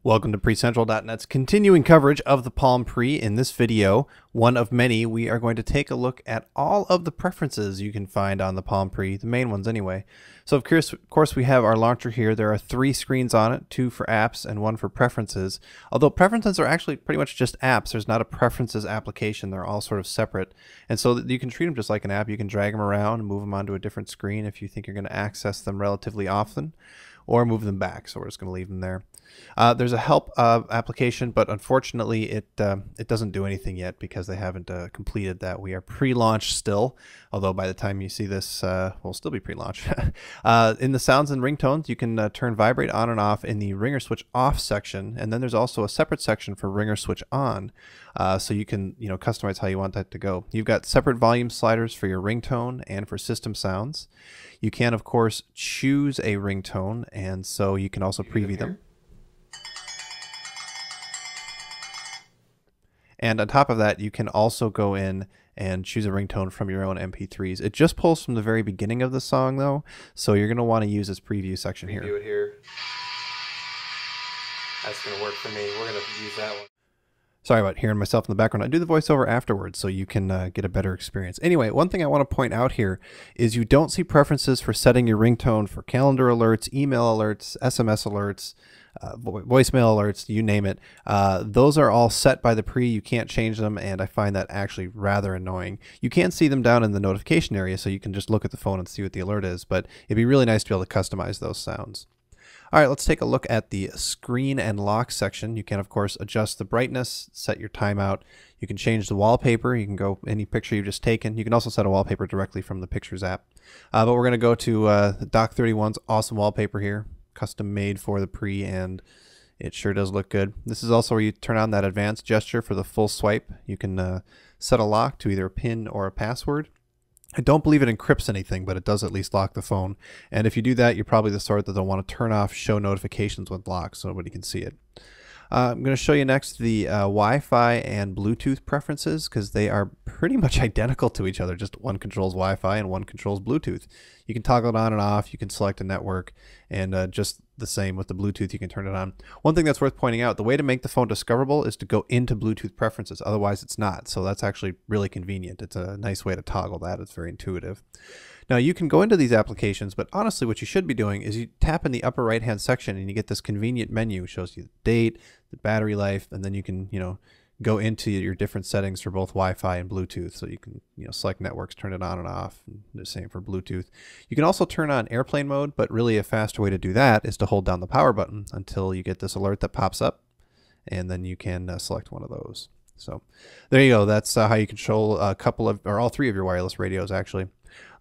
Welcome to PreCentral.net's continuing coverage of the Palm Pre. In this video, one of many, we are going to take a look at all of the preferences you can find on the Palm Pre, the main ones anyway. So of course we have our launcher here. There are 3 screens on it, 2 for apps and 1 for preferences. Although preferences are actually pretty much just apps. There's not a preferences application. They're all sort of separate. And so you can treat them just like an app. You can drag them around and move them onto a different screen if you think you're going to access them relatively often, or move them back. So we're just going to leave them there. There's a help application, but unfortunately it doesn't do anything yet because they haven't completed that. We are pre-launch still, although by the time you see this, we'll still be pre-launch. In the sounds and ringtones, you can turn vibrate on and off in the ringer switch off section, and then there's also a separate section for ringer switch on, so you can customize how you want that to go. You've got separate volume sliders for your ringtone and for system sounds. You can of course choose a ringtone, and so you can also preview them. And on top of that, you can also go in and choose a ringtone from your own MP3s. It just pulls from the very beginning of the song, though, so you're going to want to use this preview section here. Preview it here. That's going to work for me. We're going to use that one. Sorry about hearing myself in the background. I do the voiceover afterwards so you can get a better experience. Anyway, one thing I want to point out here is you don't see preferences for setting your ringtone for calendar alerts, email alerts, SMS alerts, voicemail alerts, you name it. Those are all set by the Pre. You can't change them, and I find that actually rather annoying. You can see them down in the notification area, so you can just look at the phone and see what the alert is, but it'd be really nice to be able to customize those sounds. All right, let's take a look at the screen and lock section. You can, of course, adjust the brightness, set your timeout. You can change the wallpaper. You can go any picture you've just taken. You can also set a wallpaper directly from the Pictures app. But we're going to go to Doc31's awesome wallpaper here, custom made for the Pre, and it sure does look good. This is also where you turn on that advanced gesture for the full swipe. You can set a lock to either a PIN or a password. I don't believe it encrypts anything, but it does at least lock the phone. And if you do that, you're probably the sort that they'll want to turn off show notifications with locked so nobody can see it. I'm going to show you next the Wi-Fi and Bluetooth preferences, because they are pretty much identical to each other. Just one controls Wi-Fi and one controls Bluetooth. You can toggle it on and off. You can select a network, and just the same with the Bluetooth, you can turn it on. One thing that's worth pointing out, the way to make the phone discoverable is to go into Bluetooth preferences. Otherwise, it's not. So that's actually really convenient. It's a nice way to toggle that. It's very intuitive. Now, you can go into these applications, but honestly, what you should be doing is you tap in the upper right-hand section and you get this convenient menu. It shows you the date, the battery life, and then you can, go into your different settings for both Wi-Fi and Bluetooth. So you can, select networks, turn it on and off, and the same for Bluetooth. You can also turn on airplane mode, but really a faster way to do that is to hold down the power button until you get this alert that pops up, and then you can select one of those. So there you go. That's how you control a couple of, or all 3 of your wireless radios, actually.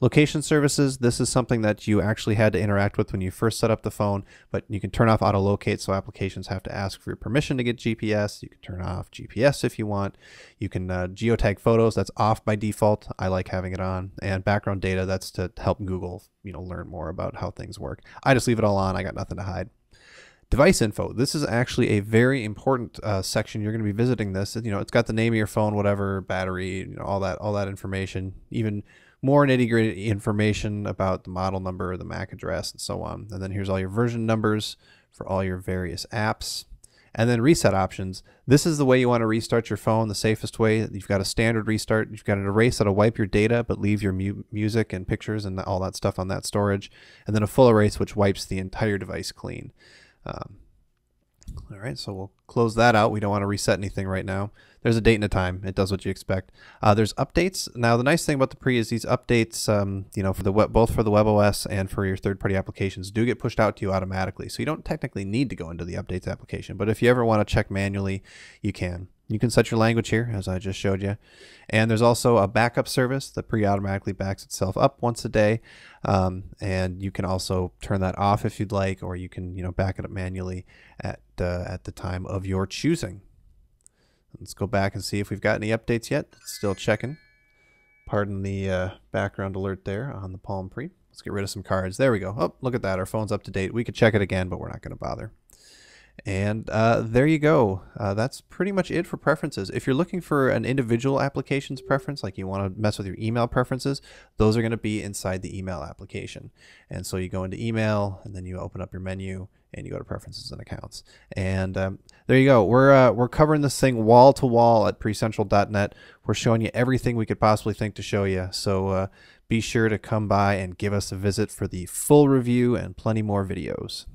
Location services, this is something that you actually had to interact with when you first set up the phone, but you can turn off auto locate, so applications have to ask for your permission to get GPS. You can turn off GPS if you want. You can geotag photos, that's off by default. I like having it on. And background data, that's to help Google learn more about how things work. I just leave it all on. I got nothing to hide. Device info. This is actually a very important section. You're going to be visiting this. It's got the name of your phone, whatever, battery, all that information, even more nitty-gritty information about the model number, the MAC address, and so on. And then here's all your version numbers for all your various apps. And then reset options. This is the way you want to restart your phone, the safest way. You've got a standard restart. You've got an erase that'll wipe your data but leave your music and pictures and all that stuff on that storage. And then a full erase, which wipes the entire device clean. All right, so we'll close that out. We don't want to reset anything right now. There's a date and a time. It does what you expect. There's updates. Now, the nice thing about the Pre is these updates, for the web, both for the WebOS and for your third-party applications, do get pushed out to you automatically. So you don't technically need to go into the updates application. But if you ever want to check manually, you can. You can set your language here, as I just showed you. And there's also a backup service that pre-automatically backs itself up once a day. And you can also turn that off if you'd like, or you can, back it up manually at the time of your choosing. Let's go back and see if we've got any updates yet. It's still checking. Pardon the background alert there on the Palm Pre. Let's get rid of some cards. There we go. Oh, look at that. Our phone's up to date. We could check it again, but we're not going to bother. And there you go. That's pretty much it for preferences. If you're looking for an individual applications preference, like you want to mess with your email preferences, those are going to be inside the email application. And so you go into email, and then you open up your menu, and you go to preferences and accounts. And there you go. We're covering this thing wall to wall at PreCentral.net. We're showing you everything we could possibly think to show you. So be sure to come by and give us a visit for the full review and plenty more videos.